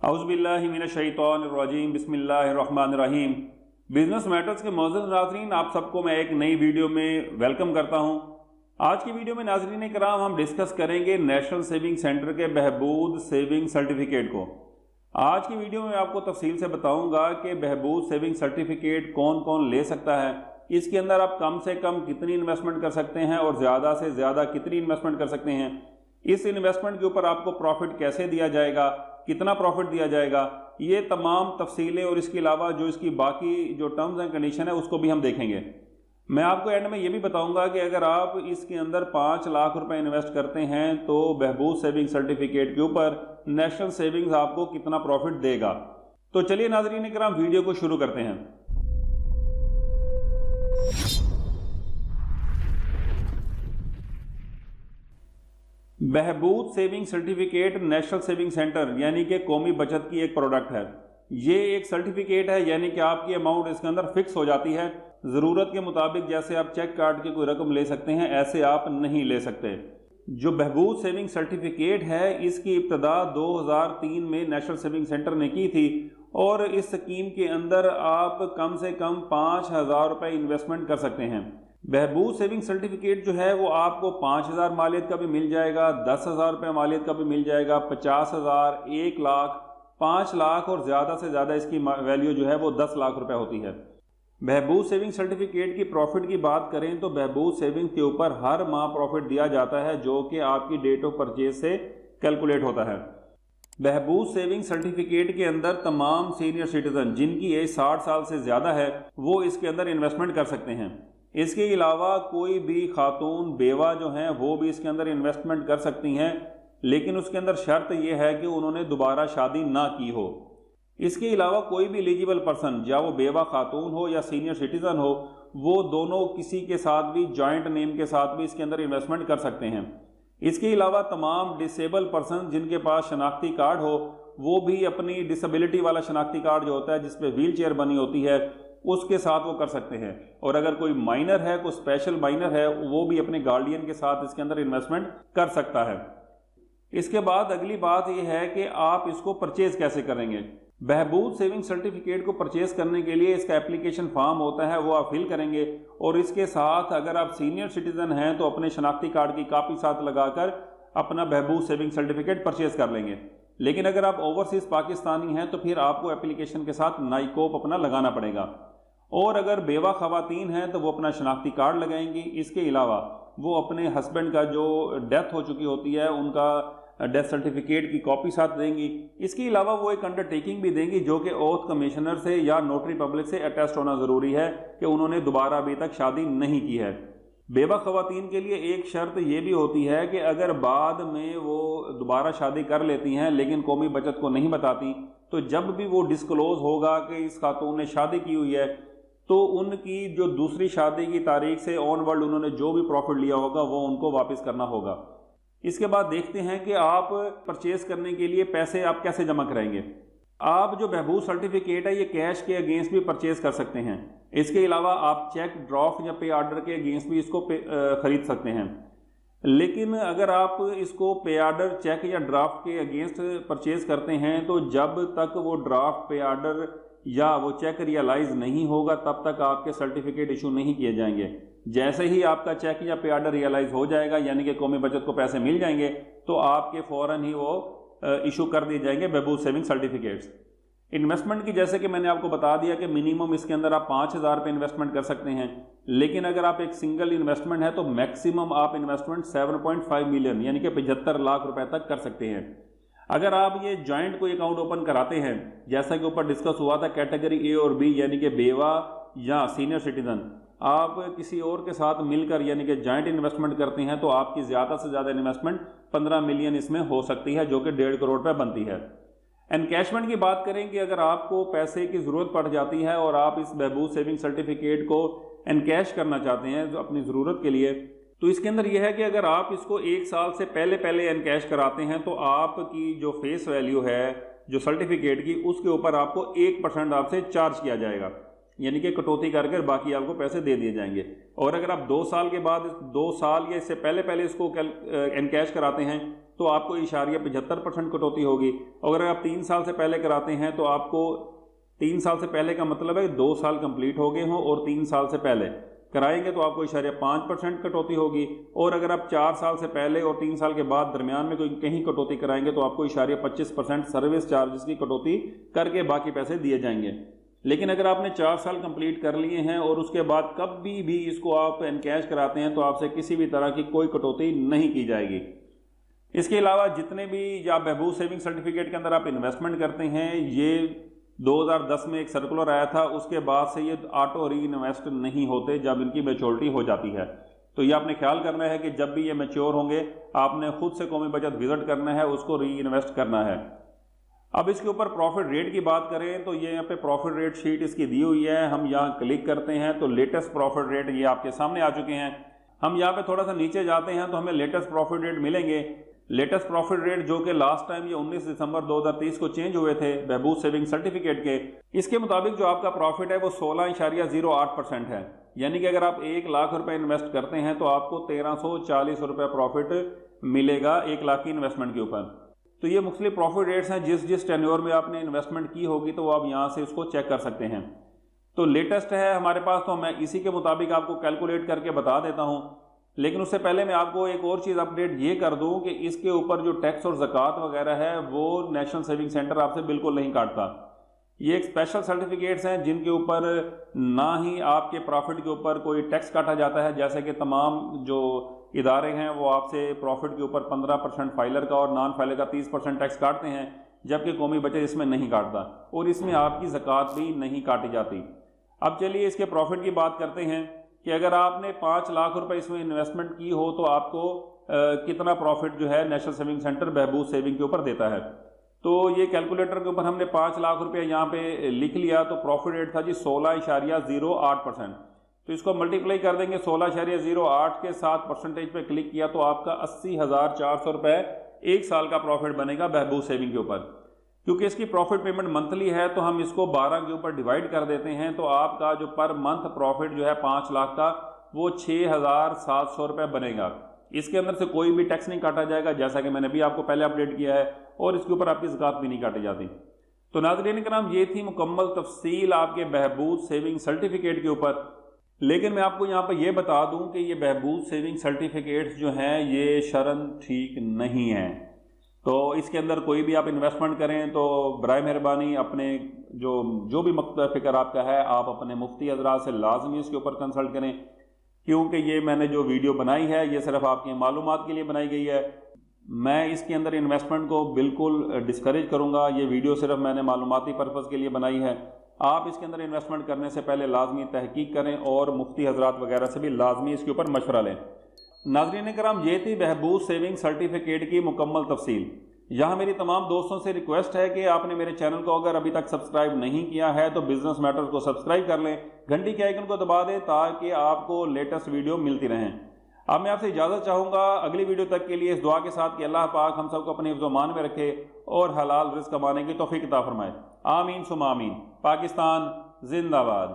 औज़ुबिल्लाहि मिनश्शैतानिर्रजीम बिस्मिल्लाहिर्रहमानिर्रहीम। Business matters के मौजूद नाज़रीन, आप सबको मैं एक नई वीडियो में वेलकम करता हूं। आज की वीडियो में नाज़रीन कराम हम डिस्कस करेंगे नेशनल सेविंग सेंटर के बहबूद सेविंग सर्टिफिकेट को। आज की वीडियो में आपको तफसील से बताऊंगा कि बहबूद सेविंग सर्टिफिकेट कौन कौन ले सकता है, इसके अंदर आप कम से कम कितनी इन्वेस्टमेंट कर सकते हैं और ज़्यादा से ज़्यादा कितनी इन्वेस्टमेंट कर सकते हैं, इस इन्वेस्टमेंट के ऊपर आपको प्रॉफिट कैसे दिया जाएगा, कितना प्रॉफिट दिया जाएगा, ये तमाम तफसीलें और इसके अलावा जो इसकी बाकी जो टर्म्स एंड कंडीशन है उसको भी हम देखेंगे। मैं आपको एंड में ये भी बताऊंगा कि अगर आप इसके अंदर 5 लाख रुपए इन्वेस्ट करते हैं तो बहबूद सेविंग सर्टिफिकेट के ऊपर नेशनल सेविंग्स आपको कितना प्रॉफिट देगा। तो चलिए नाज़रीन इकराम वीडियो को शुरू करते हैं। बहबूद saving certificate National Saving Centre यानी कि कौमी बचत की एक प्रोडक्ट है। ये एक सर्टिफिकेट है यानी कि आपकी अमाउंट इसके अंदर फिक्स हो जाती है। ज़रूरत के मुताबिक जैसे आप चेक काट के कोई रकम ले सकते हैं, ऐसे आप नहीं ले सकते। जो बहबूद सेविंग सर्टिफिकेट है इसकी इब्तदा 2003 में नेशनल सेविंग सेंटर ने की थी और इस स्कीम के अंदर आप कम से कम 5,000 रुपये इन्वेस्टमेंट कर सकते हैं। बहबूद सेविंग सर्टिफिकेट जो है वो आपको 5,000 मालियत का भी मिल जाएगा, 10,000 रुपये मालियत का भी मिल जाएगा, 50,000, 1 लाख, 5 लाख और ज़्यादा से ज़्यादा इसकी वैल्यू जो है वो 10 लाख रुपए होती है। बहबूद सेविंग सर्टिफिकेट की प्रॉफिट की बात करें तो बहबूद सेविंग के ऊपर हर माह प्रॉफिट दिया जाता है जो कि आपकी डेट ऑफ परचेज से कैलकुलेट होता है। बहबूद सेविंग सर्टिफिकेट के अंदर तमाम सीनियर सिटीजन जिनकी एज 60 साल से ज़्यादा है वो इसके अंदर इन्वेस्टमेंट कर सकते हैं। इसके अलावा कोई भी खातून बेवा जो हैं वो भी इसके अंदर इन्वेस्टमेंट कर सकती हैं, लेकिन उसके अंदर शर्त यह है कि उन्होंने दोबारा शादी ना की हो। इसके अलावा कोई भी एलिजिबल पर्सन, या वो बेवा खातून हो या सीनियर सिटीजन हो, वो दोनों किसी के साथ भी जॉइंट नेम के साथ भी इसके अंदर इन्वेस्टमेंट कर सकते हैं। इसके अलावा तमाम डिसेबल पर्सन जिनके पास शनाख्ती कार्ड हो वो भी अपनी डिसेबिलिटी वाला शनाख्ती कार्ड जो होता है जिसपे व्हील चेयर बनी होती है उसके साथ वो कर सकते हैं। और अगर कोई माइनर है, कोई स्पेशल माइनर है, वो भी अपने गार्डियन के साथ इसके अंदर इन्वेस्टमेंट कर सकता है। इसके बाद अगली बात यह है कि आप इसको परचेज कैसे करेंगे। बहबूद सेविंग सर्टिफिकेट को परचेज करने के लिए इसका एप्लीकेशन फॉर्म होता है, वो आप फिल करेंगे और इसके साथ अगर आप सीनियर सिटीजन हैं तो अपने शनाख्ती कार्ड की कॉपी साथ लगाकर अपना बहबूद सेविंग सर्टिफिकेट परचेज कर लेंगे। लेकिन अगर आप ओवरसीज पाकिस्तानी हैं तो फिर आपको एप्लीकेशन के साथ नाइकोप अपना लगाना पड़ेगा। और अगर बेवा खवातीन हैं तो वो अपना शनाख्ती कार्ड लगाएंगी। इसके अलावा वो अपने हस्बैंड का जो डेथ हो चुकी होती है उनका डेथ सर्टिफिकेट की कॉपी साथ देंगी। इसके अलावा वो एक अंडरटेकिंग भी देंगी जो कि ओथ कमिश्नर से या नोटरी पब्लिक से अटेस्ट होना ज़रूरी है कि उन्होंने दोबारा अभी तक शादी नहीं की है। बेवा खवातीन के लिए एक शर्त ये भी होती है कि अगर बाद में वो दोबारा शादी कर लेती हैं लेकिन कौमी बचत को नहीं बताती, तो जब भी वो डिस्क्लोज होगा कि इस खातून ने शादी की हुई है तो उनकी जो दूसरी शादी की तारीख से ऑनवर्ड उन्होंने जो भी प्रॉफिट लिया होगा वो उनको वापस करना होगा। इसके बाद देखते हैं कि आप परचेज करने के लिए पैसे आप कैसे जमा कराएंगे। आप जो बहबूद सर्टिफिकेट है ये कैश के अगेंस्ट भी परचेज कर सकते हैं। इसके अलावा आप चेक, ड्राफ्ट या पे ऑर्डर के अगेंस्ट भी इसको खरीद सकते हैं। लेकिन अगर आप इसको पे ऑर्डर, चेक या ड्राफ्ट के अगेंस्ट परचेज करते हैं तो जब तक वो ड्राफ्ट, पे ऑर्डर या वो चेक रियलाइज नहीं होगा तब तक आपके सर्टिफिकेट इशू नहीं किए जाएंगे। जैसे ही आपका चेक या पे ऑर्डर रियलाइज हो जाएगा यानी कि कौमी बचत को पैसे मिल जाएंगे तो आपके फौरन ही वो इशू कर दिए जाएंगे बहबूद सेविंग सर्टिफिकेट्स। इन्वेस्टमेंट की जैसे कि मैंने आपको बता दिया कि मिनिमम इसके अंदर आप 5,000 रुपये इन्वेस्टमेंट कर सकते हैं, लेकिन अगर आप एक सिंगल इन्वेस्टमेंट है तो मैक्सिमम आप इन्वेस्टमेंट 7.5 मिलियन यानी कि 75 लाख रुपए तक कर सकते हैं। अगर आप ये जॉइंट कोई अकाउंट ओपन कराते हैं, जैसा कि ऊपर डिस्कस हुआ था कैटेगरी ए और बी यानी कि बेवा या सीनियर सिटीजन, आप किसी और के साथ मिलकर यानी कि जॉइंट इन्वेस्टमेंट करते हैं तो आपकी ज़्यादा से ज़्यादा इन्वेस्टमेंट 15 मिलियन इसमें हो सकती है जो कि 1.5 करोड़ रुपये बनती है। एनकैशमेंट की बात करें कि अगर आपको पैसे की ज़रूरत पड़ जाती है और आप इस बहबूद सेविंग सर्टिफिकेट को एनकैश करना चाहते हैं जो अपनी ज़रूरत के लिए, तो इसके अंदर यह है कि अगर आप इसको 1 साल से पहले एनकैश कराते हैं तो आपकी जो फेस वैल्यू है जो सर्टिफिकेट की उसके ऊपर आपको 1% आपसे चार्ज किया जाएगा, यानी कि कटौती करके बाकी आपको पैसे दे दिए जाएंगे। और अगर आप 2 साल के बाद 2 साल या इससे पहले इसको एनकैश कराते हैं تو آپ کو 0.75% کٹوتی ہوگی، اور اگر آپ 3 سال سے پہلے کراتے ہیں تو آپ کو 3 سال سے پہلے کا مطلب ہے 2 سال کمپلیٹ ہو گئے ہوں اور 3 سال سے پہلے کرائیں گے تو آپ کو 0.5% کٹوتی ہوگی، اور اگر آپ 4 سال سے پہلے اور 3 سال کے بعد درمیان میں کوئی کہیں کٹوتی کرائیں گے تو آپ کو 0.25% سروس چارجز کی کٹوتی کر کے باقی پیسے دیے جائیں گے۔ لیکن اگر آپ نے 4 سال کمپلیٹ کر لیے ہیں اور اس کے بعد کبھی بھی اس کو آپ انکیش کراتے ہیں تو آپ سے کسی بھی طرح کی کوئی کٹوتی نہیں کی جائے گی۔ اس کے علاوہ جتنے بھی یا بہبود سیونگ سرٹیفکیٹ کے اندر آپ انویسٹمنٹ کرتے ہیں، یہ 2010 میں ایک سرکولر آیا تھا، اس کے بعد سے یہ آٹو ری انویسٹ نہیں ہوتے جب ان کی میچورٹی ہو جاتی ہے۔ تو یہ آپ نے خیال کرنا ہے کہ جب بھی یہ میچور ہوں گے آپ نے خود سے قومی بچت وزٹ کرنا ہے، اس کو ری انویسٹ کرنا ہے۔ اب اس کے اوپر پروفٹ ریٹ کی بات کریں تو یہ یہاں پہ پروفٹ ریٹ شیٹ اس کی دی ہوئی ہے، ہم یہاں کلک کرتے ہیں تو لیٹسٹ پروفٹ ریٹ یہ آپ کے سامنے آ چکے ہیں۔ ہم یہاں پہ تھوڑا سا نیچے جاتے ہیں تو ہمیں لیٹسٹ پروفٹ ریٹ ملیں گے۔ لیٹسٹ پروفٹ ریٹ جو کہ لاسٹ ٹائم یہ 19 دسمبر 2023 کو چینج ہوئے تھے بہبود سیونگ سرٹیفکیٹ کے، اس کے مطابق جو آپ کا پروفٹ ہے وہ 16.08% ہے، یعنی کہ اگر آپ 1 لاکھ روپے انویسٹ کرتے ہیں تو آپ کو 1340 روپے پروفٹ ملے گا 1 لاکھ کی انویسٹمنٹ کے اوپر۔ تو یہ مختلف پروفٹ ریٹس ہیں، جس ٹینیور میں آپ نے انویسٹمنٹ کی ہوگی تو آپ یہاں سے اس کو چیک کر سکتے ہیں۔ تو لیٹسٹ ہے ہمارے پاس، تو میں اسی کے مطابق آپ کو کیلکولیٹ کر کے بتا دیتا ہوں، لیکن اس سے پہلے میں آپ کو ایک اور چیز اپڈیٹ یہ کر دوں کہ اس کے اوپر جو ٹیکس اور زکوٰۃ وغیرہ ہے وہ نیشنل سیونگ سینٹر آپ سے بالکل نہیں کاٹتا۔ یہ ایک اسپیشل سرٹیفکیٹس ہیں جن کے اوپر نہ ہی آپ کے پروفٹ کے اوپر کوئی ٹیکس کاٹا جاتا ہے، جیسے کہ تمام جو ادارے ہیں وہ آپ سے پروفٹ کے اوپر 15% فائلر کا اور نان فائلر کا 30% ٹیکس کاٹتے ہیں، جبکہ قومی بچت اس میں نہیں کاٹتا اور اس میں آپ کی زکوٰۃ بھی نہیں کاٹی جاتی۔ اب چلیے اس کے پروفٹ کی بات کرتے ہیں کہ اگر آپ نے 5 لاکھ روپے اس میں انویسٹمنٹ کی ہو تو آپ کو کتنا پروفٹ جو ہے نیشنل سیونگ سینٹر بہبود سیونگ کے اوپر دیتا ہے۔ تو یہ کیلکولیٹر کے اوپر ہم نے 5 لاکھ روپے یہاں پہ لکھ لیا تو پروفٹ ریٹ تھا جی 16.08%، تو اس کو ملٹیپلائی کر دیں گے 16.08 کے ساتھ پرسنٹیج پہ کلک کیا تو آپ کا 80,400 روپے 1 سال کا پروفٹ بنے گا بہبود سیونگ کے اوپر۔ کیونکہ اس کی پروفٹ پیمنٹ منتھلی ہے تو ہم اس کو 12 کے اوپر ڈیوائڈ کر دیتے ہیں، تو آپ کا جو پر منتھ پروفٹ جو ہے 5 لاکھ کا وہ 6,700 روپے بنے گا۔ اس کے اندر سے کوئی بھی ٹیکس نہیں کاٹا جائے گا، جیسا کہ میں نے بھی آپ کو پہلے اپڈیٹ کیا ہے، اور اس کے اوپر آپ کی زکوٰۃ بھی نہیں کاٹی جاتی۔ تو ناظرین کرام یہ تھی مکمل تفصیل آپ کے بہبود سیونگ سرٹیفکیٹ کے اوپر، لیکن میں آپ کو یہاں پہ یہ بتا دوں کہ یہ بہبود سیونگ سرٹیفکیٹس جو ہیں یہ شرعاً ٹھیک نہیں ہیں۔ تو اس کے اندر کوئی بھی آپ انویسٹمنٹ کریں تو برائے مہربانی اپنے جو بھی مقصد فکر آپ کا ہے آپ اپنے مفتی حضرات سے لازمی اس کے اوپر کنسلٹ کریں، کیونکہ یہ میں نے جو ویڈیو بنائی ہے یہ صرف آپ کی معلومات کے لیے بنائی گئی ہے۔ میں اس کے اندر انویسٹمنٹ کو بالکل ڈسکریج کروں گا، یہ ویڈیو صرف میں نے معلوماتی پرپز کے لیے بنائی ہے۔ آپ اس کے اندر انویسٹمنٹ کرنے سے پہلے لازمی تحقیق کریں اور مفتی حضرات وغیرہ سے بھی لازمی اس کے اوپر مشورہ لیں۔ ناظرین کرام یہ تھی بہبود سیونگ سرٹیفکیٹ کی مکمل تفصیل۔ یہاں میری تمام دوستوں سے ریکویسٹ ہے کہ آپ نے میرے چینل کو اگر ابھی تک سبسکرائب نہیں کیا ہے تو بزنس میٹرز کو سبسکرائب کر لیں، گھنٹی کے آئیکن کو دبا دیں تاکہ آپ کو لیٹسٹ ویڈیو ملتی رہیں۔ اب میں آپ سے اجازت چاہوں گا اگلی ویڈیو تک کے لیے اس دعا کے ساتھ کہ اللہ پاک ہم سب کو اپنے حفظ و امان میں رکھے اور حلال رزق کمانے کی توفیق عطا فرمائے۔ آمین ثم آمین۔ پاکستان زندہ باد۔